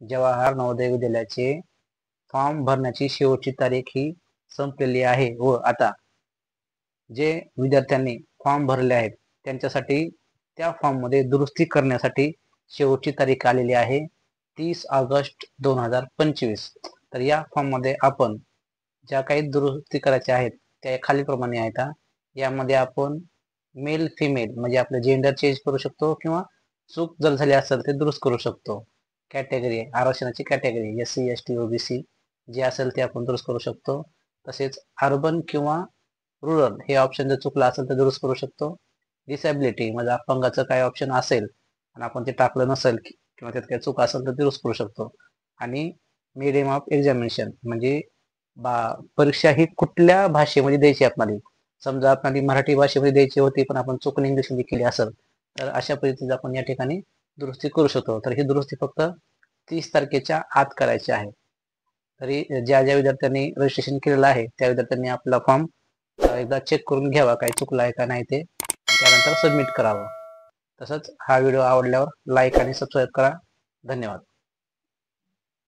जवाहर नवोदय विद्यालयाचे फॉर्म भरण्याची शेवटची तारीख ही संपलेली आहे व आता जे विद्यार्थ्यांनी फॉर्म भरले आहेत त्यांच्यासाठी त्या फॉर्म मध्ये दुरुस्ती करण्यासाठी शेवटची तारीख आलेली आहे 30 ऑगस्ट 2025. तर या फॉर्म मध्ये आपण ज्या काही दुरुस्ती करायच्या आहेत त्या खालीलप्रमाणे आहेत. यामध्ये आपण मेल फिमेल म्हणजे आपलं जेंडर चेंज करू शकतो किंवा चूक जर झाली असेल ते दुरुस्त करू शकतो. कॅटेगरी आरक्षणाची कॅटेगरी SC ST OBC जे असेल ते आपण दुरुस्त करू शकतो. तसेच अर्बन किंवा रुरल हे ऑप्शन जर चुकलं असेल तर दुरुस्त करू शकतो. डिसॅबिलिटी म्हणजे अपंगाचं काही ऑप्शन असेल आणि आपण ते टाकलं नसेल किंवा त्यात काही चूक असेल तर दुरुस्त करू शकतो. आणि मीडियम ऑफ एक्झामिनेशन म्हणजे परीक्षा ही कुठल्या भाषेमध्ये द्यायची आपल्याला. समजा आपल्याला मराठी भाषेमध्ये द्यायची होती पण आपण चुकून इंग्लिश मध्ये केली असेल तर अशा पद्धतीने आपण या ठिकाणी दुरुस्ती करू शकतो. तर ही दुरुस्ती फक्त 30 तारखेच्या आत करायची आहे. तरी ज्या ज्या विद्यार्थ्यांनी रजिस्ट्रेशन केलेलं आहे त्या विद्यार्थ्यांनी आपला फॉर्म एकदा चेक करून घ्यावा काही चुकलं आहे का नाही ते, त्यानंतर सबमिट करावं. तसंच हा व्हिडिओ आवडल्यावर लाईक आणि सबस्क्राईब करा. धन्यवाद.